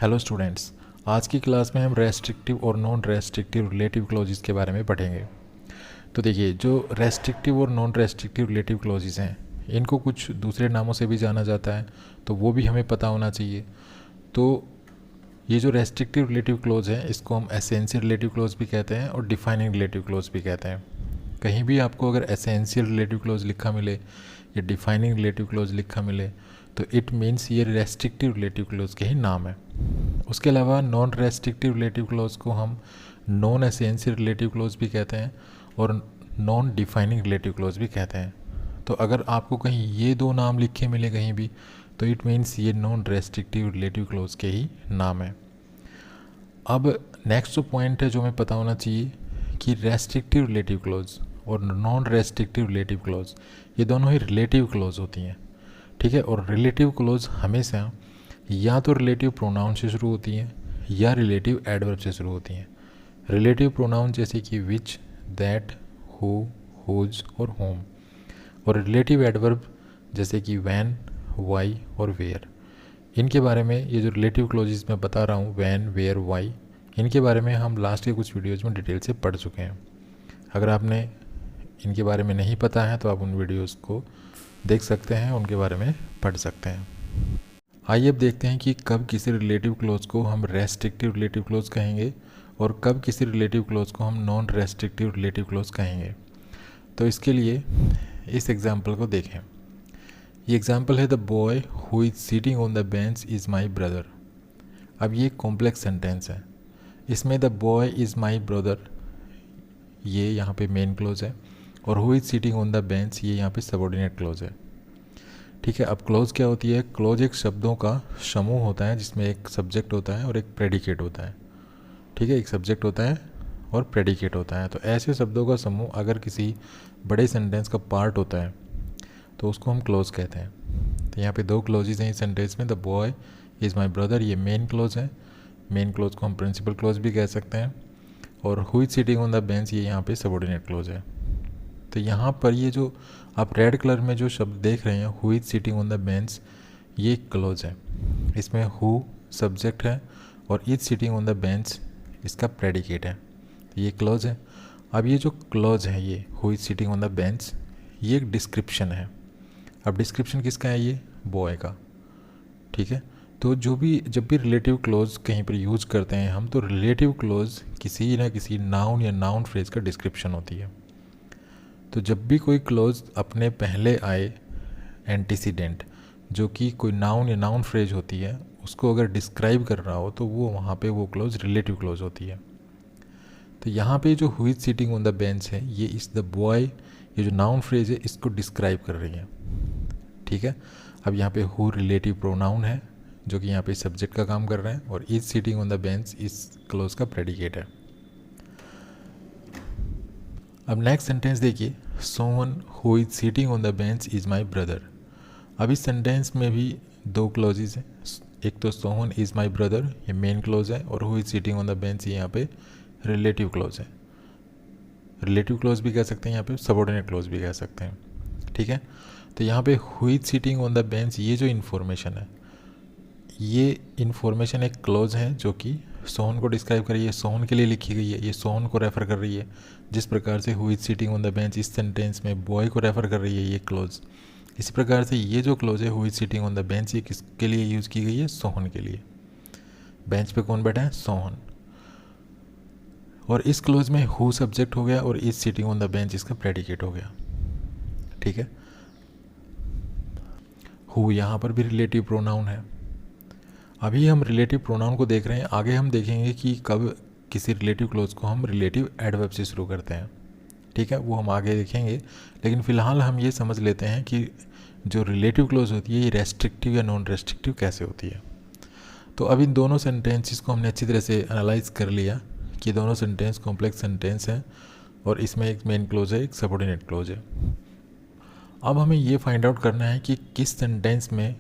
Hello students, आज की class में हम रेस्ट्रिक्टिव और नॉन रेस्ट्रिक्टिव रिलेटिव क्लॉजेस के बारे में पढ़ेंगे। तो देखिए, जो रेस्ट्रिक्टिव और नॉन रेस्ट्रिक्टिव रिलेटिव क्लॉजेस हैं, इनको कुछ दूसरे नामों से भी जाना जाता है, तो वो भी हमें पता होना चाहिए। तो ये जो रेस्ट्रिक्टिव रिलेटिव क्लॉज है, इसको हम एसेंशियल रिलेटिव क्लॉज भी कहते हैं और डिफाइनिंग रिलेटिव क्लॉज भी कहते हैं। कहीं भी आपको अगर एसेंशियल रिलेटिव क्लॉज लिखा मिले या डिफाइनिंग रिलेटिव क्लॉज लिखा मिले, तो इट मीन्स ये रेस्ट्रिक्टिव रिलेटिव क्लॉज के ही नाम है। उसके अलावा नॉन रेस्ट्रिक्टिव रिलेटिव क्लॉज को हम नॉन एसेंशियल रिलेटिव क्लॉज भी कहते हैं और नॉन डिफाइनिंग रिलेटिव क्लॉज भी कहते हैं। तो अगर आपको कहीं ये दो नाम लिखे मिले कहीं भी, तो इट मीन्स ये नॉन रेस्ट्रिक्टिव रिलेटिव क्लॉज के ही नाम है। अब नेक्स्ट जो पॉइंट है जो हमें पता होना चाहिए कि रेस्ट्रिक्टिव रिलेटिव क्लॉज और नॉन रेस्ट्रिक्टिव रिलेटिव क्लॉज ये दोनों ही रिलेटिव क्लॉज होती हैं, ठीक है। और रिलेटिव क्लॉज हमेशा या तो रिलेटिव प्रोनाउन से शुरू होती हैं या रिलेटिव एडवर्ब से शुरू होती हैं। रिलेटिव प्रोनाउन जैसे कि विच, दैट, हु, हुज और होम, और रिलेटिव एडवर्ब जैसे कि वैन, वाई और वेयर। इनके बारे में ये जो रिलेटिव क्लॉजेस मैं बता रहा हूँ, वैन, वेयर, वाई, इनके बारे में हम लास्ट के कुछ वीडियोज़ में डिटेल से पढ़ चुके हैं। अगर आपने इनके बारे में नहीं पता है तो आप उन वीडियोज़ को देख सकते हैं, उनके बारे में पढ़ सकते हैं। आइए अब देखते हैं कि कब किसी रिलेटिव क्लॉज को हम रेस्ट्रिक्टिव रिलेटिव क्लॉज कहेंगे और कब किसी रिलेटिव क्लॉज को हम नॉन रेस्ट्रिक्टिव रिलेटिव क्लॉज कहेंगे। तो इसके लिए इस एग्जांपल को देखें। ये एग्जांपल है the boy who is sitting on the bench is my brother. अब ये कॉम्प्लेक्स सेंटेंस है। इसमें the boy is my brother ये यहाँ पे मेन क्लॉज है और who is sitting on the bench ये यहाँ पे सबऑर्डिनेट क्लॉज है, ठीक है। अब क्लॉज क्या होती है? क्लॉज एक शब्दों का समूह होता है जिसमें एक सब्जेक्ट होता है और एक प्रेडिकेट होता है, ठीक है। एक सब्जेक्ट होता है और प्रेडिकेट होता है। तो ऐसे शब्दों का समूह अगर किसी बड़े सेंटेंस का पार्ट होता है तो उसको हम क्लॉज कहते हैं। तो यहाँ पे दो क्लॉजेज हैं इस सेंटेंस में। The boy is my brother ये मेन क्लॉज है, मेन क्लॉज को हम प्रिंसिपल क्लॉज भी कह सकते हैं, और who is sitting on the bench ये यहाँ पे सबऑर्डिनेट क्लॉज है। तो यहाँ पर ये जो आप रेड कलर में जो शब्द देख रहे हैं, who is sitting on the bench, ये क्लॉज है। इसमें हु सब्जेक्ट है और is sitting on the bench इसका प्रेडिकेट है, तो ये क्लॉज है। अब ये जो क्लॉज है, ये who is sitting on the bench, ये एक डिस्क्रिप्शन है। अब डिस्क्रिप्शन किसका है? ये बॉय का, ठीक है। तो जब भी रिलेटिव क्लॉज कहीं पर यूज करते हैं हम, तो रिलेटिव क्लॉज किसी न किसी नाउन या नाउन फ्रेज का डिस्क्रिप्शन होती है। तो जब भी कोई क्लॉज अपने पहले आए एंटीसीडेंट जो कि कोई नाउन या नाउन फ्रेज होती है, उसको अगर डिस्क्राइब कर रहा हो तो वो वहाँ पे वो क्लॉज रिलेटिव क्लॉज होती है। तो यहाँ पे जो who is sitting on the bench है, ये इस द बॉय, ये जो नाउन फ्रेज है इसको डिस्क्राइब कर रही है, ठीक है। अब यहाँ पे हु रिलेटिव प्रोनाउन है जो कि यहाँ पे सब्जेक्ट का काम कर रहे हैं, और is sitting on the bench इस क्लॉज का प्रेडिकेट है। अब नेक्स्ट सेंटेंस देखिए, someone who is sitting on the bench is my brother. अब इस सेंटेंस में भी दो क्लॉजेज हैं। एक तो सोवन इज़ माई ब्रदर ये मेन क्लॉज है, और who is sitting on the bench ये यहाँ पे रिलेटिव क्लॉज है। रिलेटिव क्लॉज भी कह सकते हैं, यहाँ पे सबऑर्डिनेट क्लॉज भी कह सकते हैं, ठीक है। तो यहाँ पे who is sitting on the bench ये जो इन्फॉर्मेशन है, ये इन्फॉर्मेशन एक क्लॉज है जो कि सोहन को डिस्क्राइब कर रही है, सोहन के लिए लिखी गई है, ये सोहन को रेफ़र कर रही है। जिस प्रकार से who is sitting on the bench इस सेंटेंस में बॉय को रेफ़र कर रही है ये क्लॉज, इसी प्रकार से ये जो क्लॉज है who is sitting on the bench ये किसके लिए यूज़ की गई है? सोहन के लिए। बेंच पे कौन बैठा है? सोहन। और इस क्लॉज में हु सब्जेक्ट हो गया और is sitting on the bench इसका प्रेडिकेट हो गया, ठीक है। हु यहाँ पर भी रिलेटिव प्रोनाउन है। अभी हम रिलेटिव प्रोनाउन को देख रहे हैं, आगे हम देखेंगे कि कब किसी रिलेटिव क्लॉज को हम रिलेटिव एडवर्ब से शुरू करते हैं, ठीक है। वो हम आगे देखेंगे, लेकिन फ़िलहाल हम ये समझ लेते हैं कि जो रिलेटिव क्लॉज होती है ये रेस्ट्रिक्टिव या नॉन रेस्ट्रिक्टिव कैसे होती है। तो अब इन दोनों सेंटेंसेस को हमने अच्छी तरह से एनालाइज कर लिया कि दोनों सेंटेंस कॉम्प्लेक्स सेंटेंस हैं और इसमें एक मेन क्लॉज है, एक सबऑर्डिनेट क्लॉज है। अब हमें ये फाइंड आउट करना है कि किस सेंटेंस में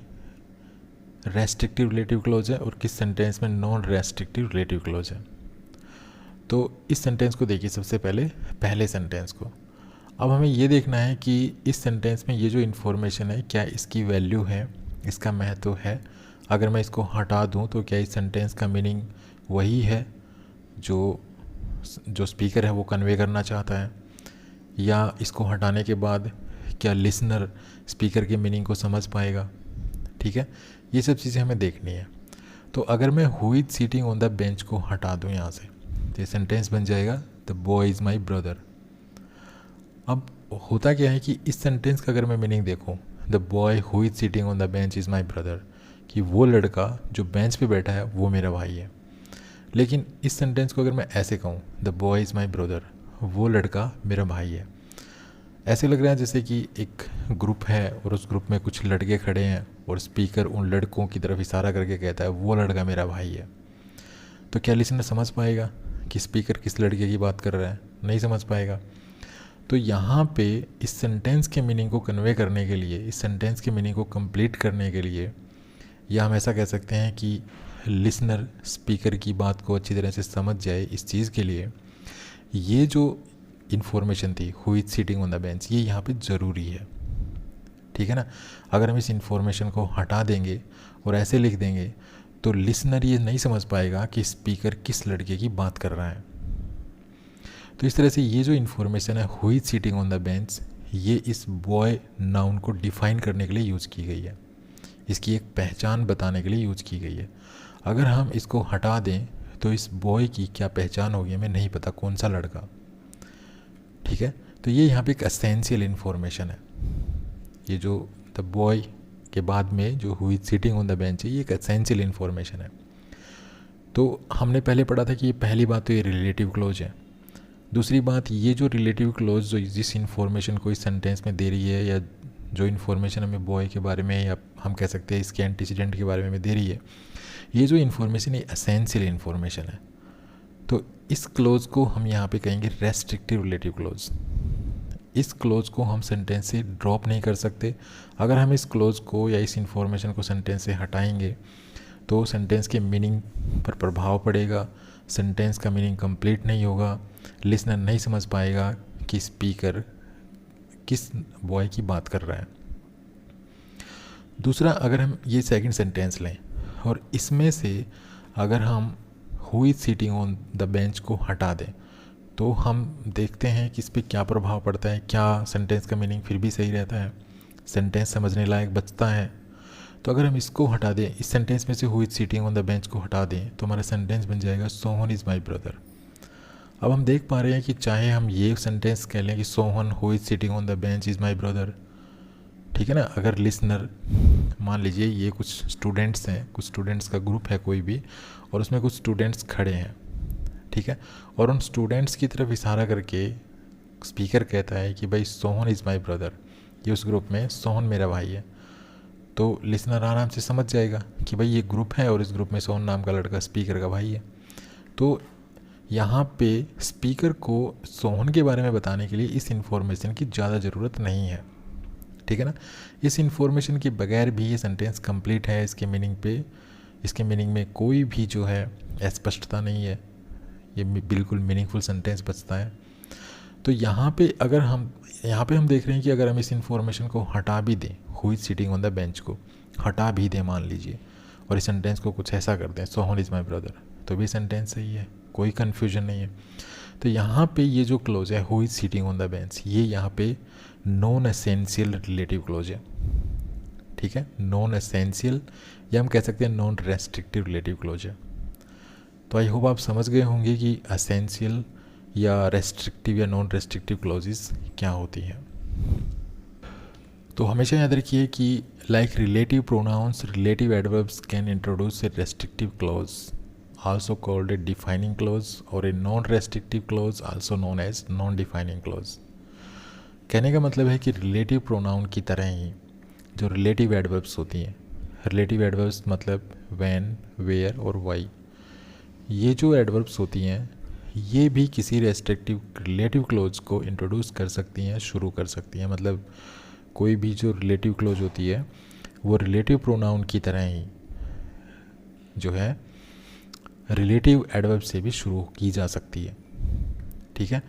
रेस्ट्रिक्टिव रिलेटिव क्लॉज है और किस सेंटेंस में नॉन रेस्ट्रिक्टिव रिलेटिव क्लॉज है। तो इस सेंटेंस को देखिए, सबसे पहले सेंटेंस को। अब हमें ये देखना है कि इस सेंटेंस में ये जो इन्फॉर्मेशन है क्या इसकी वैल्यू है, इसका महत्व है। अगर मैं इसको हटा दूं तो क्या इस सेंटेंस का मीनिंग वही है जो जो स्पीकर है वो कन्वे करना चाहता है, या इसको हटाने के बाद क्या लिसनर स्पीकर के मीनिंग को समझ पाएगा? ठीक है, ये सब चीज़ें हमें देखनी है। तो अगर मैं who is sitting on the bench को हटा दूं यहाँ से तो ये सेंटेंस बन जाएगा the boy is my brother. अब होता क्या है कि इस सेंटेंस का अगर मैं मीनिंग देखूं, the boy who is sitting on the bench is my brother, कि वो लड़का जो बेंच पे बैठा है वो मेरा भाई है। लेकिन इस सेंटेंस को अगर मैं ऐसे कहूँ, the boy is my brother, वो लड़का मेरा भाई है, ऐसे लग रहा है जैसे कि एक ग्रुप है और उस ग्रुप में कुछ लड़के खड़े हैं और स्पीकर उन लड़कों की तरफ इशारा करके कहता है वो लड़का मेरा भाई है। तो क्या लिसनर समझ पाएगा कि स्पीकर किस लड़के की बात कर रहा है? नहीं समझ पाएगा। तो यहाँ पे इस सेंटेंस के मीनिंग को कन्वे करने के लिए, इस सेंटेंस के मीनिंग को कंप्लीट करने के लिए, या हम ऐसा कह सकते हैं कि लिसनर स्पीकर की बात को अच्छी तरह से समझ जाए, इस चीज़ के लिए ये जो इन्फॉर्मेशन थी who is sitting on the bench, ये यहाँ पे ज़रूरी है। ठीक है ना? अगर हम इस इन्फॉर्मेशन को हटा देंगे और ऐसे लिख देंगे तो लिसनर ये नहीं समझ पाएगा कि स्पीकर किस लड़के की बात कर रहा है। तो इस तरह से ये जो इन्फॉर्मेशन है who is sitting on the bench, ये इस बॉय नाउन को डिफ़ाइन करने के लिए यूज़ की गई है, इसकी एक पहचान बताने के लिए यूज़ की गई है। अगर हम इसको हटा दें तो इस बॉय की क्या पहचान होगी हमें नहीं पता, कौन सा लड़का। ठीक है, तो ये यहाँ पे एक एसेंशियल इन्फॉर्मेशन है। ये जो द बॉय के बाद में जो who is sitting on the bench है, ये एक एसेंशियल इन्फॉर्मेशन है। तो हमने पहले पढ़ा था कि ये पहली बात तो ये रिलेटिव क्लोज है। दूसरी बात, ये जो रिलेटिव क्लोज जो जिस इन्फॉर्मेशन को इस सेंटेंस में दे रही है, या जो इन्फॉर्मेशन हमें बॉय के बारे में, या हम कह सकते हैं इसके एंटीसीडेंट के बारे में दे रही है, ये जो इन्फॉर्मेशन है एसेंशियल इन्फॉर्मेशन है। तो इस क्लोज को हम यहाँ पे कहेंगे रेस्ट्रिक्टिव रिलेटिव क्लोज। इस क्लोज को हम सेंटेंस से ड्रॉप नहीं कर सकते। अगर हम इस क्लोज को या इस इन्फॉर्मेशन को सेंटेंस से हटाएंगे तो सेंटेंस के मीनिंग पर प्रभाव पड़ेगा, सेंटेंस का मीनिंग कंप्लीट नहीं होगा, लिसनर नहीं समझ पाएगा कि स्पीकर किस बॉय की बात कर रहा है। दूसरा, अगर हम ये सेकंड सेंटेंस लें और इसमें से अगर हम who is sitting on the bench को हटा दें तो हम देखते हैं कि इस पर क्या प्रभाव पड़ता है। क्या सेंटेंस का मीनिंग फिर भी सही रहता है, सेंटेंस समझने लायक बचता है? तो अगर हम इसको हटा दें, इस सेंटेंस में से who is sitting on the bench को हटा दें तो हमारा सेंटेंस बन जाएगा सोहन इज़ माई ब्रदर। अब हम देख पा रहे हैं कि चाहे हम ये सेंटेंस कह लें कि Sohan who is sitting on the bench is my brother, ठीक है ना, अगर लिसनर, मान लीजिए ये कुछ स्टूडेंट्स हैं, कुछ स्टूडेंट्स का ग्रुप है कोई भी, और उसमें कुछ स्टूडेंट्स खड़े हैं, ठीक है, और उन स्टूडेंट्स की तरफ इशारा करके स्पीकर कहता है कि भाई सोहन इज़ माई ब्रदर, ये उस ग्रुप में सोहन मेरा भाई है। तो लिसनर आराम से समझ जाएगा कि भाई ये ग्रुप है और इस ग्रुप में सोहन नाम का लड़का स्पीकर का भाई है। तो यहाँ पे स्पीकर को सोहन के बारे में बताने के लिए इस इन्फॉर्मेशन की ज़्यादा ज़रूरत नहीं है। ठीक है ना, इस इन्फॉर्मेशन के बगैर भी ये सेंटेंस कंप्लीट है। इसके मीनिंग में कोई भी जो है अस्पष्टता नहीं है, ये बिल्कुल मीनिंगफुल सेंटेंस बचता है। तो यहाँ पे हम देख रहे हैं कि अगर हम इस इन्फॉर्मेशन को हटा भी दें, who is sitting on the bench को हटा भी दें मान लीजिए, और इस सेंटेंस को कुछ ऐसा कर दें सोहन इज़ माई ब्रदर, तो भी सेंटेंस सही है, कोई कन्फ्यूजन नहीं है। तो यहाँ पे ये जो क्लोज है who is sitting on the bench, ये यहाँ पे नॉन एसेंशियल रिलेटिव क्लोज है। ठीक है, नॉन एसेंशियल या हम कह सकते हैं नॉन रेस्ट्रिक्टिव रिलेटिव क्लोज है। तो आई होप आप समझ गए होंगे कि एसेंशियल या रेस्ट्रिक्टिव या नॉन रेस्ट्रिक्टिव क्लोजेस क्या होती हैं। तो हमेशा याद रखिए कि like relative pronouns, relative adverbs can introduce A restrictive close also called a defining clause or a non-restrictive clause also known as non-defining clause। कहने का मतलब है कि रिलेटिव प्रोनाउन की तरह ही जो रिलेटिव एडवर्ब्स होती हैं, रिलेटिव एडवर्ब्स मतलब व्हेन, वेयर और वाई, ये जो एडवर्ब्स होती हैं ये भी किसी रेस्ट्रिक्टिव रिलेटिव क्लोज को इंट्रोड्यूस कर सकती हैं, शुरू कर सकती हैं। मतलब कोई भी जो रिलेटिव क्लोज होती है वो रिलेटिव प्रोनाउन की तरह ही जो है रिलेटिव एडवर्ब से भी शुरू की जा सकती है। ठीक है,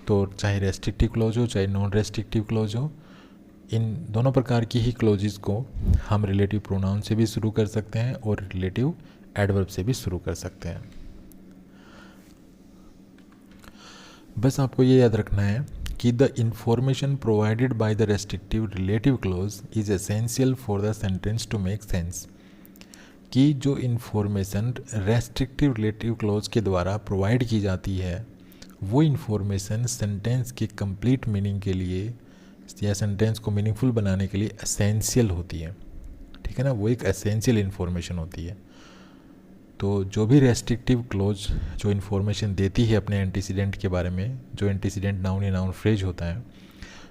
तो चाहे रेस्ट्रिक्टिव क्लोज हो चाहे नॉन रेस्ट्रिक्टिव क्लोज हो, इन दोनों प्रकार की ही क्लोजेस को हम रिलेटिव प्रोनाउन से भी शुरू कर सकते हैं और रिलेटिव एडवर्ब से भी शुरू कर सकते हैं। बस आपको ये याद रखना है कि the information provided by the restrictive relative clause is essential for the sentence to make sense. कि जो इन्फॉर्मेशन रेस्ट्रिक्टिव रिलेटिव क्लोज के द्वारा प्रोवाइड की जाती है वो इन्फॉर्मेशन सेंटेंस के कंप्लीट मीनिंग के लिए या सेंटेंस को मीनिंगफुल बनाने के लिए एसेंशियल होती है। ठीक है ना, वो एक एसेंशियल इन्फॉर्मेशन होती है। तो जो भी रेस्ट्रिक्टिव क्लोज जो इन्फॉर्मेशन देती है अपने एंटीसीडेंट के बारे में, जो एंटीसीडेंट नाउन या नाउन फ्रेज होता है,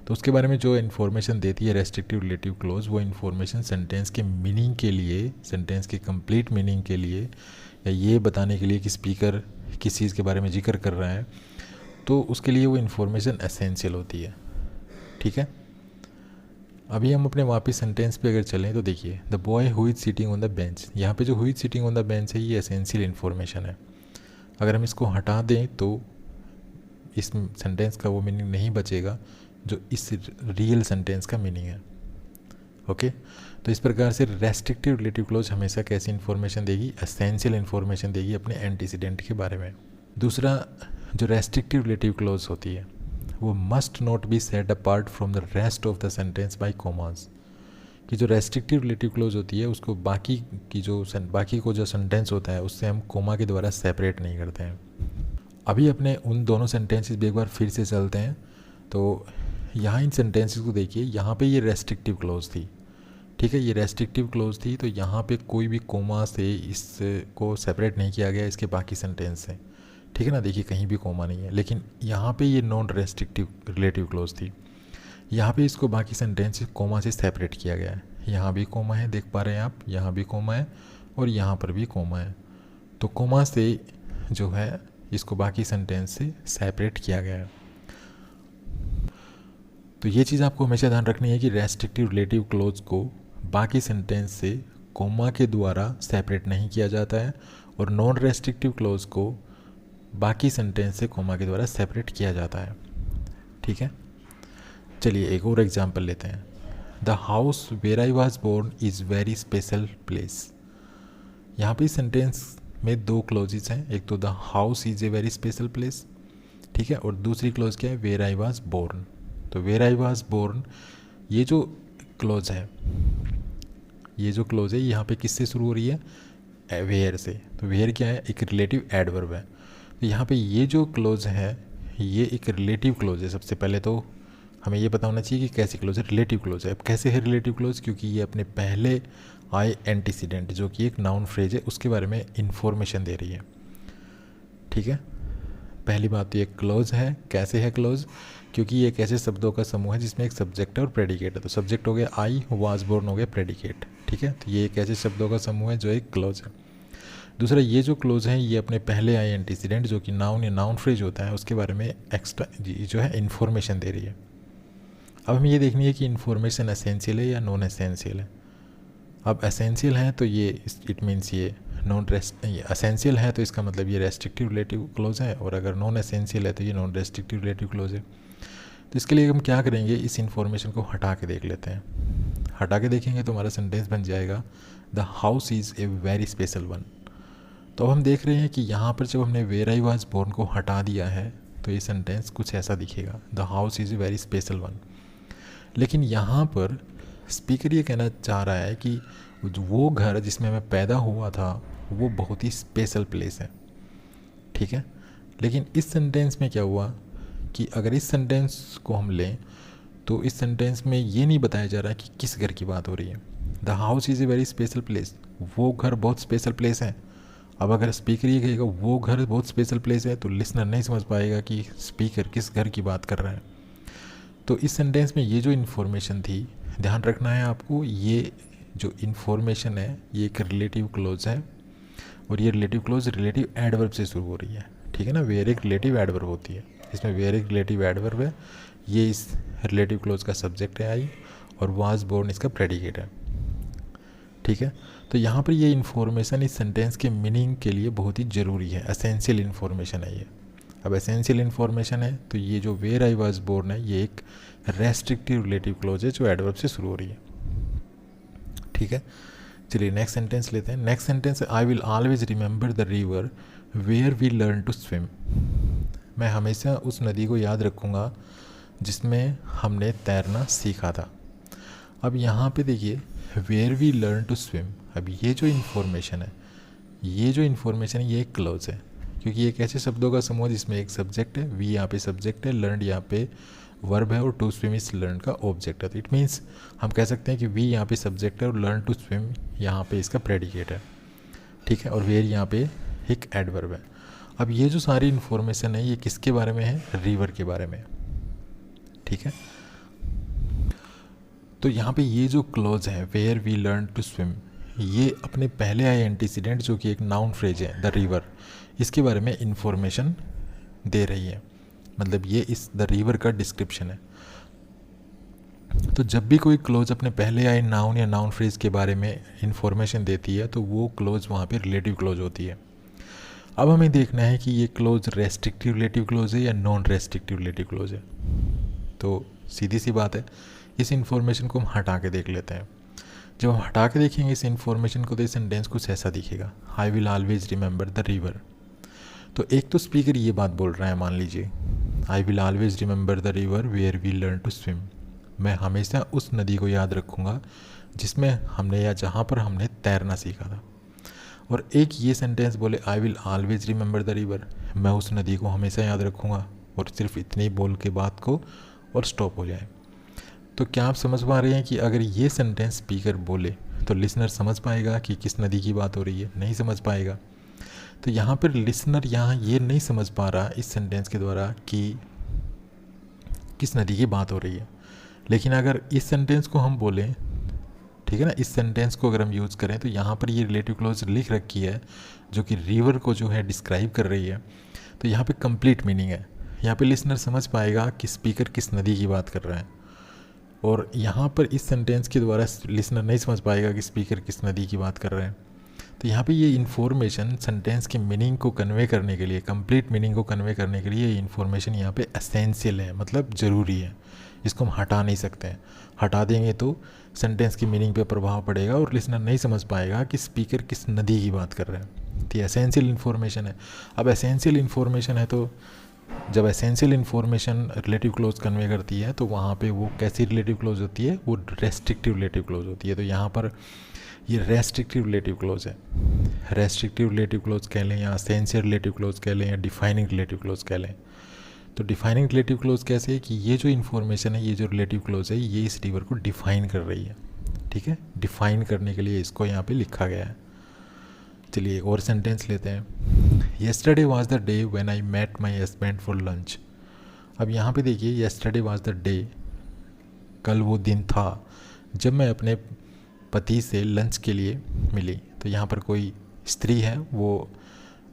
तो उसके बारे में जो इन्फॉर्मेशन देती है रेस्ट्रिक्टिव रिलेटिव क्लोज, वो इन्फॉर्मेशन सेंटेंस के मीनिंग के लिए, सेंटेंस के कंप्लीट मीनिंग के लिए, या ये बताने के लिए कि स्पीकर किस चीज़ के बारे में जिक्र कर रहा है, तो उसके लिए वो इन्फॉर्मेशन एसेंशियल होती है। ठीक है, अभी हम अपने वापस सेंटेंस पे अगर चलें तो देखिए, the boy who is sitting on the bench, यहाँ पे जो who is sitting on the bench है ये एसेंशियल इन्फॉर्मेशन है। अगर हम इसको हटा दें तो इस सेंटेंस का वो मीनिंग नहीं बचेगा जो इस रियल सेंटेंस का मीनिंग है। ओके, तो इस प्रकार से रेस्ट्रिक्टिव रिलेटिव क्लोज हमेशा कैसी इन्फॉर्मेशन देगी, एसेंशियल इन्फॉर्मेशन देगी अपने एंटीसीडेंट के बारे में। दूसरा, जो रेस्ट्रिक्टिव रिलेटिव क्लोज होती है वो must not be set apart from the rest of the sentence by commas. कि जो रेस्ट्रिक्टिव रिलेटिव क्लोज होती है उसको बाकी को जो सेंटेंस होता है उससे हम कोमा के द्वारा सेपरेट नहीं करते हैं। अभी अपने उन दोनों सेंटेंसेस भी एक बार फिर से चलते हैं। तो यहाँ इन सेंटेंसेस को देखिए, यहाँ पे ये रेस्ट्रिक्टिव क्लोज थी। ठीक है, ये रेस्ट्रिक्टिव क्लोज थी, तो यहाँ पे कोई भी कोमा से इसको सेपरेट नहीं किया गया इसके बाकी सेंटेंस से। ठीक है ना, देखिए कहीं भी कोमा नहीं है। लेकिन यहाँ पे ये नॉन रेस्ट्रिक्टिव रिलेटिव क्लोज थी, यहाँ पे इसको बाकी सेंटेंस कोमा से सेपरेट किया गया है। यहाँ भी कोमा है, देख पा रहे हैं आप, यहाँ भी कोमा है और यहाँ पर भी कोमा है। तो कोमा से जो है इसको बाकी सेंटेंस से सेपरेट किया गया है। तो ये चीज़ आपको हमेशा ध्यान रखनी है कि रेस्ट्रिक्टिव रिलेटिव क्लोज को बाकी सेंटेंस से कोमा के द्वारा सेपरेट नहीं किया जाता है और नॉन रेस्ट्रिक्टिव क्लोज को बाकी सेंटेंस से कोमा के द्वारा सेपरेट किया जाता है। ठीक है, चलिए एक और एग्जांपल लेते हैं। The house where I was born is very special place. यहाँ पे सेंटेंस में दो क्लोजेस हैं, एक तो the house is a very special place, ठीक है, और दूसरी क्लोज क्या है, वेयर आई वॉज बोर्न। तो वेयर आई वॉज बोर्न ये जो क्लोज है, यहाँ पे किससे शुरू हो रही है, वेयर से। तो वेयर क्या है, एक रिलेटिव एडवर्ब है। तो यहाँ पे ये जो क्लोज है ये एक रिलेटिव क्लोज है। सबसे पहले तो हमें ये पता होना चाहिए कि कैसी क्लोज है, रिलेटिव क्लोज है। अब कैसे है रिलेटिव क्लोज, क्योंकि ये अपने पहले आए एंटीसीडेंट जो कि एक नाउन फ्रेज है उसके बारे में इंफॉर्मेशन दे रही है। ठीक है, पहली बात तो ये क्लोज है। कैसे है क्लोज, क्योंकि ये एक ऐसे शब्दों का समूह है जिसमें एक सब्जेक्ट और प्रेडिकेट है। तो सब्जेक्ट हो गया आई, वाज बोर्न हो गया प्रेडिकेट। ठीक है, तो ये एक ऐसे शब्दों का समूह है जो एक क्लोज है। दूसरा, ये जो क्लोज है ये अपने पहले आए एंटीसीडेंट जो कि नाउन या नाउन फ्रेज होता है उसके बारे में एक्स्ट्रा जो है इन्फॉर्मेशन दे रही है। अब हमें ये देखनी है कि इन्फॉर्मेशन एसेंशियल है या नॉन एसेंशियल है। अब एसेंशियल है तो ये इट मीन्स ये एसेंशियल है तो इसका मतलब ये रेस्ट्रिक्टिव रिलेटिव क्लोज है, और अगर नॉन एसेंशियल है तो ये नॉन रेस्ट्रिक्टिव रिलेटिव क्लोज है। तो इसके लिए हम क्या करेंगे, इस इन्फॉर्मेशन को हटा के देख लेते हैं। हटा के देखेंगे तो हमारा सेंटेंस बन जाएगा the house is a very special one. तो हम देख रहे हैं कि यहाँ पर जब हमने वेयर आई वाज बोर्न को हटा दिया है तो ये सेंटेंस कुछ ऐसा दिखेगा, the house is a very special one. लेकिन यहाँ पर स्पीकर ये कहना चाह रहा है कि वो घर जिसमें मैं पैदा हुआ था वो बहुत ही स्पेशल प्लेस है। ठीक है, लेकिन इस सेंटेंस में क्या हुआ कि अगर इस सेंटेंस को हम लें तो इस सेंटेंस में ये नहीं बताया जा रहा कि किस घर की बात हो रही है। The house is a very special place, वो घर बहुत स्पेशल प्लेस है। अब अगर स्पीकर ये कहेगा वो घर बहुत स्पेशल प्लेस है तो लिसनर नहीं समझ पाएगा कि स्पीकर किस घर की बात कर रहा है। तो इस सेंटेंस में ये जो इन्फॉर्मेशन थी, ध्यान रखना है आपको, ये जो इन्फॉर्मेशन है ये एक रिलेटिव क्लोज है और ये रिलेटिव क्लोज रिलेटिव एडवर्ब से शुरू हो रही है। ठीक है ना, वेयर एक रिलेटिव एडवर्ब होती है, इसमें वेयर एक रिलेटिव एडवर्ब है, ये इस रिलेटिव क्लोज का सब्जेक्ट है आई, और वाज बोर्न इसका प्रेडिकेट है। ठीक है, तो यहाँ पर ये इन्फॉर्मेशन इस सेंटेंस के मीनिंग के लिए बहुत ही ज़रूरी है, एसेंशियल इन्फॉर्मेशन है ये। अब एसेंशियल इन्फॉर्मेशन है तो ये जो वेयर आई वाज बोर्न है ये एक रेस्ट्रिक्टिव रिलेटिव क्लॉज है जो एडवर्ब से शुरू हो रही है। ठीक है, चलिए नेक्स्ट सेंटेंस लेते हैं। नेक्स्ट सेंटेंस है I will always remember the river where we learn to swim. मैं हमेशा उस नदी को याद रखूँगा जिसमें हमने तैरना सीखा था। अब यहाँ पे देखिए where we learn to swim, अब ये जो इन्फॉर्मेशन है ये एक क्लॉज है, क्योंकि एक ऐसे शब्दों का समूह जिसमें एक सब्जेक्ट है, वी यहाँ पे सब्जेक्ट है, लर्न यहाँ पे वर्ब है और टू स्विम इस लर्न का ऑब्जेक्ट है। तो इट मीन्स हम कह सकते हैं कि वी यहाँ पे सब्जेक्ट है और लर्न टू स्विम यहाँ पे इसका प्रेडिकेट है। ठीक है, और वेयर यहाँ पे एक एडवर्ब है। अब ये जो सारी इन्फॉर्मेशन है ये किसके बारे में है? रिवर के बारे में। ठीक है, तो यहाँ पे ये जो क्लॉज है where we learn to swim, ये अपने पहले आए एंटीसीडेंट जो कि एक नाउन फ्रेज है द रिवर, इसके बारे में इंफॉर्मेशन दे रही है। मतलब ये इस द रिवर का डिस्क्रिप्शन है। तो जब भी कोई क्लोज अपने पहले आए नाउन या नाउन फ्रेज के बारे में इंफॉर्मेशन देती है तो वो क्लोज वहाँ पे रिलेटिव क्लोज होती है। अब हमें देखना है कि ये क्लोज रेस्ट्रिक्टिव रिलेटिव क्लोज है या नॉन रेस्ट्रिक्टिव रिलेटिव क्लोज है। तो सीधी सी बात है, इस इंफॉर्मेशन को हम हटा के देख लेते हैं। जब हम हटा के देखेंगे इस इंफॉर्मेशन को तो सेंटेंस कुछ ऐसा दिखेगा, आई will always remember the river. तो एक तो स्पीकर ये बात बोल रहा है, मान लीजिए I will always remember the river where we learn to swim. मैं हमेशा उस नदी को याद रखूँगा जिसमें हमने या जहाँ पर हमने तैरना सीखा था। और एक ये सेंटेंस बोले आई will always remember the river, मैं उस नदी को हमेशा याद रखूँगा, और सिर्फ इतनी बोल के बात को और स्टॉप हो जाए। तो क्या आप समझ पा रहे हैं कि अगर ये सेंटेंस स्पीकर बोले तो लिसनर समझ पाएगा कि किस नदी की बात हो रही है? नहीं समझ पाएगा। तो यहाँ पर लिसनर यहाँ ये नहीं समझ पा रहा इस सेंटेंस के द्वारा कि किस नदी की बात हो रही है। लेकिन अगर इस सेंटेंस को हम बोलें, ठीक है ना, इस सेंटेंस को अगर हम यूज़ करें तो यहाँ पर ये रिलेटिव क्लॉज लिख रखी है जो कि रिवर को जो है डिस्क्राइब कर रही है। तो यहाँ पे कंप्लीट मीनिंग है, यहाँ पे लिसनर समझ पाएगा कि स्पीकर किस नदी की बात कर रहा है। और यहाँ पर इस सेंटेंस के द्वारा लिसनर नहीं समझ पाएगा कि स्पीकर किस नदी की बात कर रहे हैं। तो यहाँ पे ये इन्फॉर्मेशन सेंटेंस के मीनिंग को कन्वे करने के लिए, कंप्लीट मीनिंग को कन्वे करने के लिए ये इन्फॉर्मेशन यहाँ पे एसेंशियल है, मतलब ज़रूरी है। इसको हम हटा नहीं सकते हैं, हटा देंगे तो सेंटेंस की मीनिंग पे प्रभाव पड़ेगा और लिसनर नहीं समझ पाएगा कि स्पीकर किस नदी की बात कर रहे हैं। तो ये एसेंशियल इन्फॉर्मेशन है। अब एसेंशियल इन्फॉर्मेशन है तो जब essential information relative close convey करती है तो वहाँ पे वो कैसी रिलेटिव क्लोज होती है? वो रेस्ट्रिक्टिव रिलेटिव क्लोज होती है। तो यहाँ पर ये रेस्ट्रिक्टिव रिलेटिव क्लोज है। रेस्ट्रिक्टिव रिलेटिव क्लोज कह लें या एसेंशियल रिलेटिव क्लोज कह लें या डिफाइनिंग रिलेटिव क्लोज कह लें। तो डिफाइनिंग रिलेटिव क्लोज कैसे है कि ये जो इन्फॉर्मेशन है, ये जो रिलेटिव क्लोज है, ये इस रिवर को डिफाइन कर रही है। ठीक है, डिफाइन करने के लिए इसको यहाँ पे लिखा गया है। चलिए एक और सेंटेंस लेते हैं। Yesterday was the day when I met my husband for lunch. अब यहाँ पे देखिए येस्टरडे वाज द डे, कल वो दिन था जब मैं अपने पति से लंच के लिए मिली। तो यहाँ पर कोई स्त्री है, वो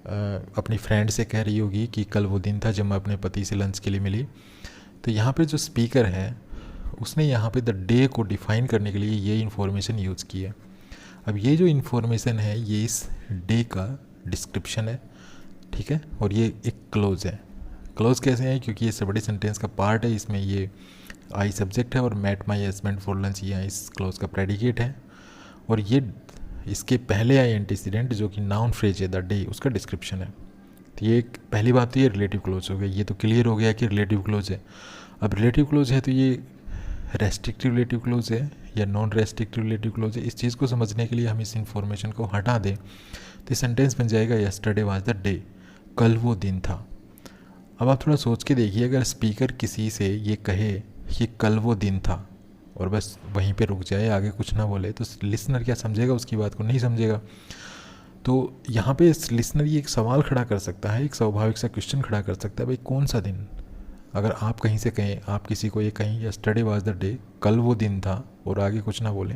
अपनी फ्रेंड से कह रही होगी कि कल वो दिन था जब मैं अपने पति से लंच के लिए मिली। तो यहाँ पे जो स्पीकर है उसने यहाँ पे द डे को डिफाइन करने के लिए ये इन्फॉर्मेशन यूज़ की है। अब ये जो इन्फॉर्मेशन है ये इस डे का डिस्क्रिप्शन है। ठीक है, और ये एक क्लोज है। क्लोज कैसे है? क्योंकि ये सबड़ी सेंटेंस का पार्ट है, इसमें ये आई सब्जेक्ट है और met my husband for lunch ये इस क्लोज का प्रेडिकेट है, और ये इसके पहले आई एंटीसीडेंट जो कि नाउन फ्रेज है द डे, उसका डिस्क्रिप्शन है। तो ये पहली बात तो ये रिलेटिव क्लोज हो गई। ये तो क्लियर हो गया कि रिलेटिव क्लोज है। अब रिलेटिव क्लोज है तो ये रेस्ट्रिक्टिव रिलेटिव क्लोज है या नॉन रेस्ट्रिक्टिव रिलेटिव क्लोज है। इस चीज़ को समझने के लिए हम इस इन्फॉर्मेशन को हटा दें तो सेंटेंस बन जाएगा येस्टरडे वाज द डे, कल वो दिन था। अब आप थोड़ा सोच के देखिए, अगर स्पीकर किसी से ये कहे कि कल वो दिन था और बस वहीं पे रुक जाए, आगे कुछ ना बोले, तो लिसनर क्या समझेगा? उसकी बात को नहीं समझेगा। तो यहाँ पे लिसनर ये एक सवाल खड़ा कर सकता है, एक स्वाभाविक सा क्वेश्चन खड़ा कर सकता है, भाई कौन सा दिन? अगर आप कहीं से कहें, आप किसी को ये कहें येस्टरडे वाज द डे, कल वो दिन था, और आगे कुछ ना बोले,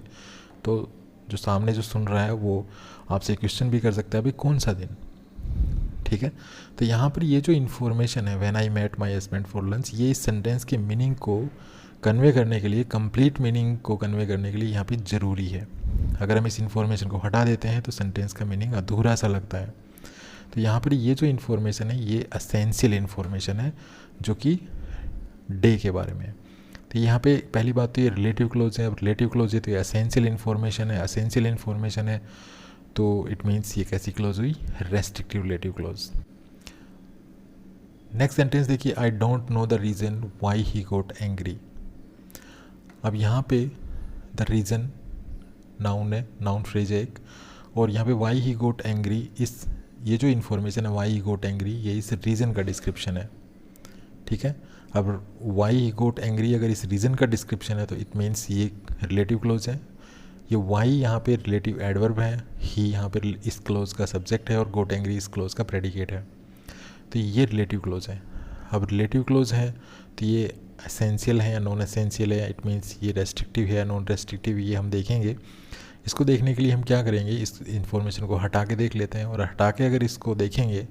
तो जो सामने जो सुन रहा है वो आपसे क्वेश्चन भी कर सकता है, भाई कौन सा दिन? ठीक है, तो यहाँ पर ये जो इन्फॉर्मेशन है when I met my husband for lunch, ये इस सेंटेंस के मीनिंग को कन्वे करने के लिए, कंप्लीट मीनिंग को कन्वे करने के लिए यहाँ पे ज़रूरी है। अगर हम इस इन्फॉर्मेशन को हटा देते हैं तो सेंटेंस का मीनिंग अधूरा सा लगता है। तो यहाँ पर ये जो इन्फॉर्मेशन है ये एसेंशियल इन्फॉर्मेशन है जो कि डे के बारे में। तो यहाँ पे पहली बात तो ये रिलेटिव क्लोज है। अब रिलेटिव क्लोज है तो ये एसेंशियल इन्फॉर्मेशन है, एसेंशियल इन्फॉर्मेशन है तो इट मीन्स ये कैसी क्लोज हुई, restrictive relative clause. Next sentence देखिए, I don't know the reason why he got angry. अब यहाँ पे द रीज़न नाउन है, नाउन फ्रेज है एक, और यहाँ पे वाई ही गोट एंग्री, इस ये जो इन्फॉर्मेशन है वाई ही गोट एंग्री ये इस रीज़न का डिस्क्रिप्शन है, ठीक है। अब वाई ही गोट एंग्री अगर इस रीज़न का डिस्क्रिप्शन है तो इट मीन्स ये रिलेटिव क्लोज है। ये वाई यहाँ पे रिलेटिव एडवर्ब है, ही यहाँ पे इस क्लोज का सब्जेक्ट है और गोट एंग्री इस क्लोज का प्रेडिकेट है, तो ये रिलेटिव क्लोज है। अब रिलेटिव क्लोज है तो ये एसेंशियल है या नॉन एसेंशियल है, इट मीन्स ये रेस्ट्रिक्टिव है या नॉन रेस्ट्रिक्टिव, ये हम देखेंगे। इसको देखने के लिए हम क्या करेंगे, इस इन्फॉर्मेशन को हटा के देख लेते हैं, और हटा के अगर इसको देखेंगे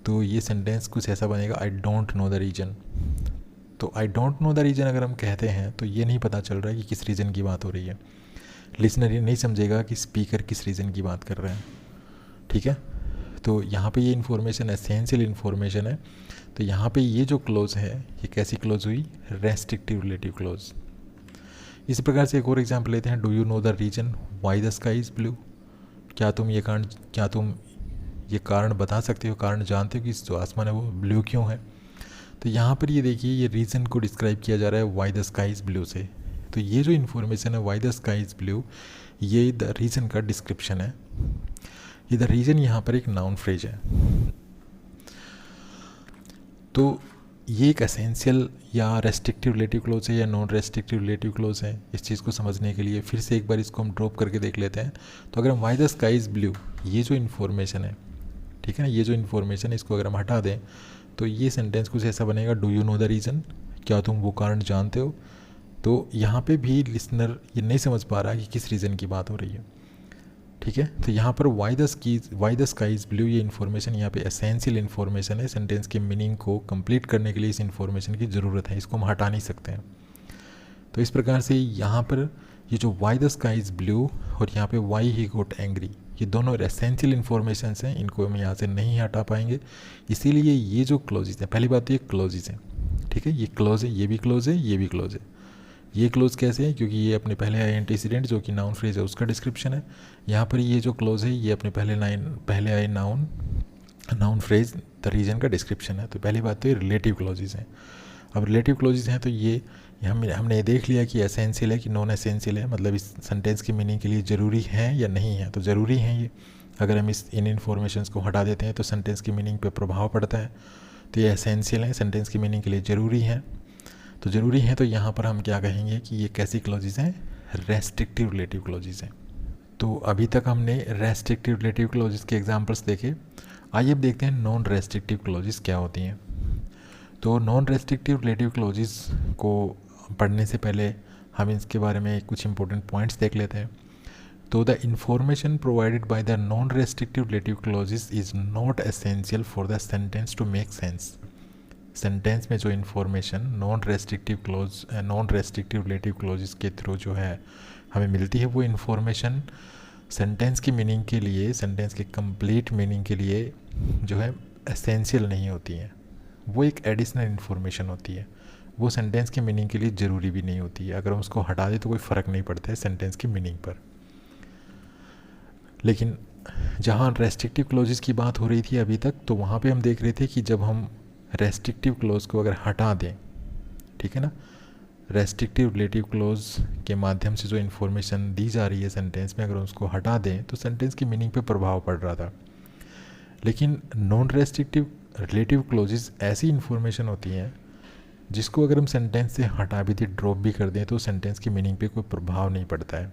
तो ये सेंटेंस कुछ ऐसा बनेगा, I don't know the reason. तो I don't know the reason अगर हम कहते हैं तो ये नहीं पता चल रहा है कि किस रीज़न की बात हो रही है। लिसनर ये नहीं समझेगा कि स्पीकर किस रीज़न की बात कर रहे हैं, ठीक है। तो यहाँ पे ये इन्फॉर्मेशन एसेंशियल इन्फॉर्मेशन है, तो यहाँ पे ये जो क्लोज है ये कैसी क्लोज हुई, रेस्ट्रिक्टिव रिलेटिव क्लोज। इसी प्रकार से एक और एग्जाम्पल लेते हैं, do you know the reason why the sky is blue. क्या तुम ये कारण बता सकते हो, कारण जानते हो कि जो आसमान है वो ब्लू क्यों है। तो यहाँ पर ये देखिए ये रीज़न को डिस्क्राइब किया जा रहा है Y the sky is blue से। तो ये जो इन्फॉर्मेशन है Y the sky is blue ये द रीज़न का डिस्क्रिप्शन है। ये द रीज़न यहाँ पर एक नाउन फ्रेज है। तो ये एक एसेंशियल या रेस्ट्रिक्टिव रिलेटिव क्लोज है या नॉन रेस्ट्रिक्टिव रिलेटिव क्लोज है। इस चीज़ को समझने के लिए फिर से एक बार इसको हम ड्रॉप करके देख लेते हैं। तो अगर हम Y the sky is blue ये जो इन्फॉर्मेशन है, ठीक है ना, ये जो इन्फॉर्मेशन है इसको अगर हम हटा दें तो ये सेंटेंस कुछ ऐसा बनेगा, do you know the reason, क्या तुम वो कारण जानते हो। तो यहाँ पे भी लिसनर ये नहीं समझ पा रहा कि किस रीज़न की बात हो रही है, ठीक है। तो यहाँ पर Y the sky is blue ये इन्फॉर्मेशन यहाँ पे एसेंशियल इन्फॉर्मेशन है। सेंटेंस के मीनिंग को कंप्लीट करने के लिए इस इन्फॉर्मेशन की ज़रूरत है, इसको हम हटा नहीं सकते हैं। तो इस प्रकार से यहाँ पर ये जो Y the sky is blue और यहाँ पे वाई ही गोट एंग्री ये दोनों एसेंशियल इन्फॉर्मेशन हैं, इनको हम यहाँ से नहीं हटा पाएंगे। इसीलिए ये जो क्लोजेज हैं, पहली बात तो ये क्लोजेज हैं, ठीक है, ये क्लोज है, ये भी क्लोज है, ये भी क्लोज है। ये क्लोज कैसे है, क्योंकि ये अपने पहले आए एंटीसीडेंट जो कि नाउन फ्रेज है उसका डिस्क्रिप्शन है। यहाँ पर ये जो क्लोज है ये अपने पहले आए नाउन फ्रेज द रीजन का डिस्क्रिप्शन है। तो पहली बात तो ये रिलेटिव क्लोजेज हैं। अब रिलेटिव क्लोजेज हैं तो ये हमने देख लिया कि एसेंशियल है कि नॉन एसेंशियल है, मतलब इस सेंटेंस की मीनिंग के लिए ज़रूरी है या नहीं है। तो ज़रूरी है ये, अगर हम इन इन्फॉर्मेशंस को हटा देते हैं तो सेंटेंस की मीनिंग पे प्रभाव पड़ता है। तो ये एसेंशियल है, सेंटेंस की मीनिंग के लिए ज़रूरी है। तो ज़रूरी है तो यहाँ पर हम क्या कहेंगे कि ये कैसी क्लोजेज हैं, रेस्ट्रिक्टिव रिलेटिव क्लोजेज हैं। तो अभी तक हमने रेस्ट्रिक्टिव रिलेटिव क्लोजेज के एग्जांपल्स देखे। आइए अब देखते हैं नॉन रेस्ट्रिक्टिव क्लोजेज क्या होती हैं। तो नॉन रेस्ट्रिक्टिव रिलेटिव क्लोजेज को पढ़ने से पहले हम इसके बारे में कुछ इंपॉर्टेंट पॉइंट्स देख लेते हैं। तो the information provided by the non restrictive relative clauses is not essential for the sentence to make sense. Sentence में जो information non restrictive relative clauses के थ्रू जो है हमें मिलती है वो इन्फॉर्मेशन सेंटेंस की मीनिंग के लिए, सेंटेंस के कंप्लीट मीनिंग के लिए जो है एसेंशियल नहीं होती है। वो एक एडिशनल इन्फॉर्मेशन होती है, वो सेंटेंस की मीनिंग के लिए ज़रूरी भी नहीं होती है। अगर हम उसको हटा दें तो कोई फ़र्क नहीं पड़ता है सेंटेंस की मीनिंग पर। लेकिन जहाँ रेस्ट्रिक्टिव क्लोजेस की बात हो रही थी अभी तक, तो वहाँ पे हम देख रहे थे कि जब हम रेस्ट्रिक्टिव क्लोज को अगर हटा दें, ठीक है ना, रेस्ट्रिक्टिव रिलेटिव क्लोज के माध्यम से जो इन्फॉर्मेशन दी जा रही है सेंटेंस में, अगर उसको हटा दें तो सेंटेंस की मीनिंग पे प्रभाव पड़ रहा था। लेकिन नॉन रेस्ट्रिक्टिव रिलेटिव क्लोजेस ऐसी इन्फॉर्मेशन होती हैं जिसको अगर हम सेंटेंस से हटा भी दें, ड्रॉप भी कर दें, तो सेंटेंस की मीनिंग पे कोई प्रभाव नहीं पड़ता है,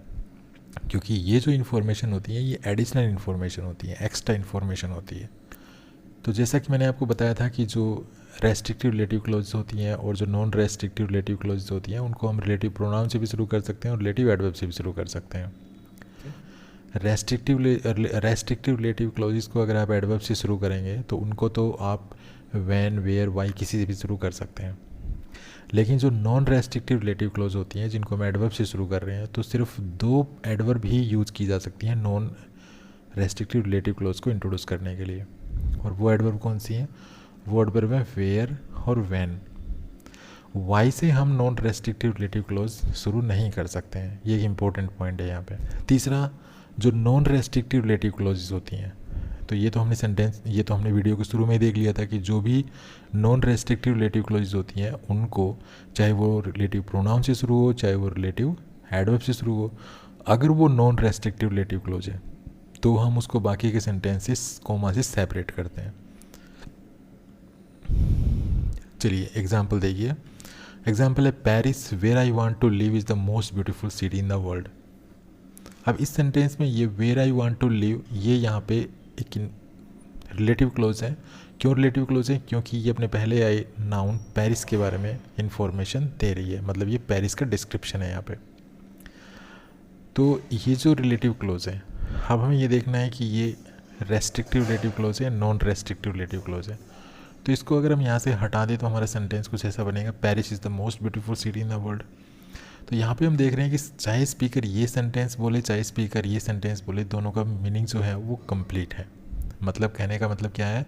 क्योंकि ये जो इन्फॉर्मेशन होती है ये एडिशनल इन्फॉर्मेशन होती है, एक्स्ट्रा इन्फॉर्मेशन होती है। तो जैसा कि मैंने आपको बताया था कि जो रेस्ट्रिक्टिव रिलेटिव क्लोज होती हैं और जो नॉन रेस्ट्रिक्टिव रिलेटिव क्लोज होती हैं उनको हम रिलेटिव प्रोनाउन से भी शुरू कर सकते हैं और रिलेटिव एडवर्ब से भी शुरू कर सकते हैं। रेस्ट्रिक्टिव रिलेटिव क्लोजेस को अगर आप एडवर्ब से शुरू करेंगे तो उनको तो आप व्हेन, वेयर, वाई किसी से भी शुरू कर सकते हैं। लेकिन जो नॉन रेस्ट्रिक्टिव रिलेटिव क्लोज होती हैं जिनको हम एडवर्ब से शुरू कर रहे हैं, तो सिर्फ 2 एडवर्ब ही यूज़ की जा सकती हैं नॉन रेस्ट्रिक्टिव रिलेटिव क्लोज को इंट्रोड्यूस करने के लिए। और वो एडवर्ब कौन सी है, वो एडवर्ब है वेयर और व्हेन। वाई से हम नॉन रेस्ट्रिक्टिव रिलेटिव क्लोज शुरू नहीं कर सकते हैं, ये एक इंपॉर्टेंट पॉइंट है यहाँ पे। तीसरा, जो नॉन रेस्ट्रिक्टिव रिलेटिव क्लोजेज होती हैं, तो ये तो हमने वीडियो के शुरू में ही देख लिया था कि जो भी नॉन रेस्ट्रिक्टिव रिलेटिव क्लोजेज होती हैं उनको, चाहे वो रिलेटिव प्रोनाउन से शुरू हो, चाहे वो रिलेटिव एडवर्ब से शुरू हो, अगर वो नॉन रेस्ट्रिक्टिव रिलेटिव क्लोज है तो हम उसको बाकी के सेंटेंसेस कोमा से सेपरेट करते हैं। चलिए एग्जाम्पल देखिए। एग्जाम्पल है Paris where I want to live is the most beautiful city in the world. अब इस सेंटेंस में ये where I want to live, ये यहाँ पे एक रिलेटिव क्लोज है। क्यों रिलेटिव क्लोज है? क्योंकि ये अपने पहले आए नाउन पेरिस के बारे में इंफॉर्मेशन दे रही है, मतलब ये पेरिस का डिस्क्रिप्शन है यहाँ पे। तो ये जो रिलेटिव क्लोज है, अब हमें ये देखना है कि ये रेस्ट्रिक्टिव रिलेटिव क्लोज है, नॉन रेस्ट्रिक्टिव रिलेटिव क्लोज है। तो इसको अगर हम यहाँ से हटा दें तो हमारा सेंटेंस कुछ ऐसा बनेगा, Paris is the most beautiful city in the world. तो यहाँ पे हम देख रहे हैं कि चाहे स्पीकर ये सेंटेंस बोले, चाहे स्पीकर ये सेंटेंस बोले, दोनों का मीनिंग जो है वो कंप्लीट है। मतलब कहने का मतलब क्या है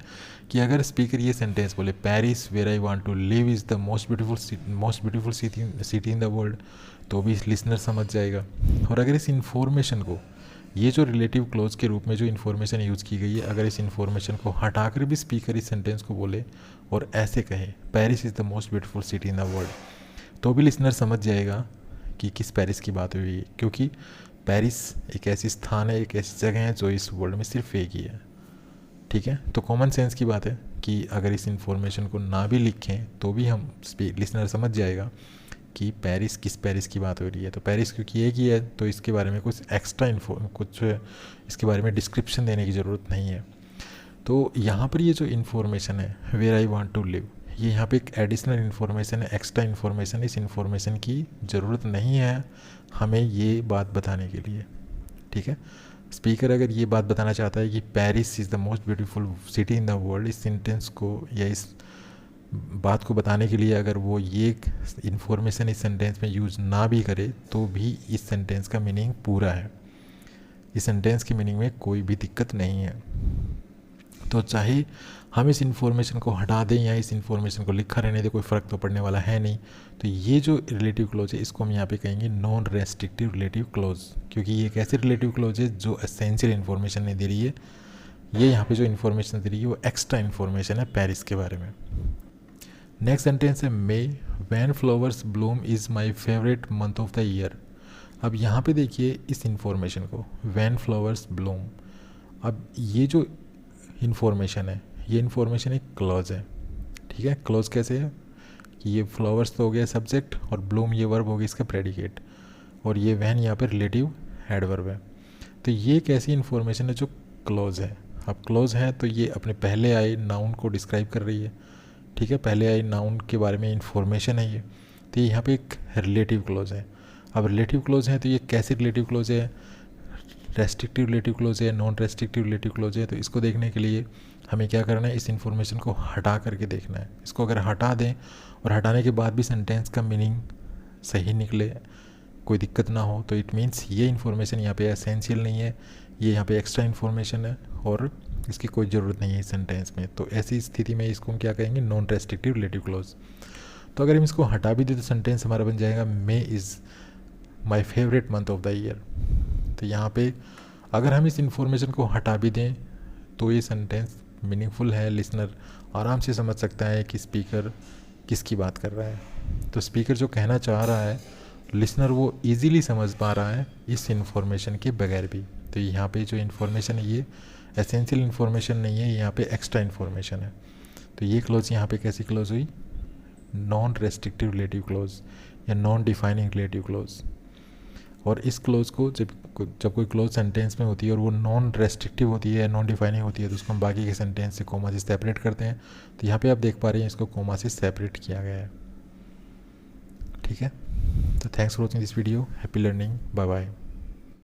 कि अगर स्पीकर ये सेंटेंस बोले Paris where I want to live is the most beautiful city in the world, तो भी लिसनर समझ जाएगा। और अगर इस इंफॉर्मेशन को, ये जो रिलेटिव क्लोज के रूप में जो इन्फॉर्मेशन यूज़ की गई है, अगर इस इन्फॉर्मेशन को हटाकर भी स्पीकर इस सेंटेंस को बोले और ऐसे कहे Paris is the most beautiful city in the world, तो भी लिसनर समझ जाएगा कि किस पेरिस की बात हुई है, क्योंकि पेरिस एक ऐसी स्थान है, एक ऐसी जगह है जो इस वर्ल्ड में सिर्फ एक ही है। ठीक है, तो कॉमन सेंस की बात है कि अगर इस इन्फॉर्मेशन को ना भी लिखें तो भी हम लिसनर समझ जाएगा कि पेरिस किस पेरिस की बात हो रही है। तो पेरिस क्योंकि एक ही है तो इसके बारे में कुछ एक्स्ट्रा कुछ इसके बारे में डिस्क्रिप्शन देने की ज़रूरत नहीं है। तो यहाँ पर ये जो इन्फॉर्मेशन है where I want to live, ये यहाँ पे एक एडिशनल इन्फॉर्मेशन है, एक्स्ट्रा इन्फॉर्मेशन। इस इन्फॉर्मेशन की ज़रूरत नहीं है हमें ये बात बताने के लिए। ठीक है, स्पीकर अगर ये बात बताना चाहता है कि Paris is the most beautiful city in the world, इस सेंटेंस को या इस बात को बताने के लिए अगर वो ये इन्फॉर्मेशन इस सेंटेंस में यूज़ ना भी करे तो भी इस सेंटेंस का मीनिंग पूरा है, इस सेंटेंस की मीनिंग में कोई भी दिक्कत नहीं है। तो चाहे हम इस इन्फॉर्मेशन को हटा दें या इस इन्फॉर्मेशन को लिखा रहने दें, कोई फ़र्क तो पड़ने वाला है नहीं। तो ये जो रिलेटिव क्लोज है इसको हम यहाँ पे कहेंगे नॉन रेस्ट्रिक्टिव रिलेटिव क्लोज, क्योंकि ये एक ऐसी रिलेटिव क्लोज है जो एसेंशियल इन्फॉर्मेशन नहीं दे रही है। ये यहाँ पे जो इन्फॉर्मेशन दे रही है वो एक्स्ट्रा इन्फॉर्मेशन है पेरिस के बारे में। नेक्स्ट सेंटेंस है May when flowers bloom is my favourite month of the year. अब यहाँ पे देखिए इस इन्फॉर्मेशन को, व्हेन फ्लावर्स ब्लूम। अब ये जो इन्फॉर्मेशन है, ये इन्फॉर्मेशन एक क्लॉज है। ठीक है, क्लॉज कैसे है कि ये फ्लावर्स तो हो गया सब्जेक्ट और ब्लूम ये वर्ब हो गया इसका प्रेडिकेट, और ये व्हेन यहाँ पे रिलेटिव एडवर्ब है। तो ये एक ऐसी इन्फॉर्मेशन है जो क्लॉज है। अब क्लॉज है तो ये अपने पहले आए नाउन को डिस्क्राइब कर रही है। ठीक है, पहले आए नाउन के बारे में इंफॉर्मेशन है ये, तो ये यहाँ पे एक रिलेटिव क्लोज है। अब रिलेटिव क्लोज है तो ये कैसे रिलेटिव क्लोज है, रेस्ट्रिक्टिव रिलेटिव क्लोज है, नॉन रेस्ट्रिक्टिव रिलेटिव क्लोज है। तो इसको देखने के लिए हमें क्या करना है, इस इन्फॉर्मेशन को हटा करके देखना है। इसको अगर हटा दें और हटाने के बाद भी सेंटेंस का मीनिंग सही निकले, कोई दिक्कत ना हो, तो इट मीन्स ये इन्फॉर्मेशन यहाँ पे एसेंशियल नहीं है, ये यहाँ पे एक्स्ट्रा इन्फॉर्मेशन है और इसकी कोई ज़रूरत नहीं है इस सेंटेंस में। तो ऐसी स्थिति में इसको हम क्या कहेंगे, नॉन रेस्ट्रिक्टिव रिलेटिव क्लोज। तो अगर हम इसको हटा भी दें तो सेंटेंस हमारा बन जाएगा May is my favourite month of the year. तो यहाँ पे अगर हम इस इन्फॉर्मेशन को हटा भी दें तो ये सेंटेंस मीनिंगफुल है, लिसनर आराम से समझ सकता है कि स्पीकर किसकी बात कर रहा है। तो स्पीकर जो कहना चाह रहा है लिसनर वो इजीली समझ पा रहा है इस इन्फॉर्मेशन के बगैर भी। तो यहाँ पे जो इन्फॉर्मेशन है ये एसेंशियल इन्फॉर्मेशन नहीं है, यहाँ पे एक्स्ट्रा इन्फॉर्मेशन है। तो ये क्लोज यहाँ पे कैसी क्लोज हुई, नॉन रेस्ट्रिक्टिव रिलेटिव क्लोज या नॉन डिफाइनिंग रिलेटिव क्लोज। और इस क्लोज को जब कोई क्लोज सेंटेंस में होती है और वो नॉन रेस्ट्रिक्टिव होती है, नॉन डिफाइनिंग होती है, तो उसको हम बाकी के सेंटेंस से कोमा से सेपरेट करते हैं। तो यहाँ पे आप देख पा रहे हैं इसको कोमा से सेपरेट किया गया है। ठीक है, तो thanks for watching this video, happy learning, bye bye.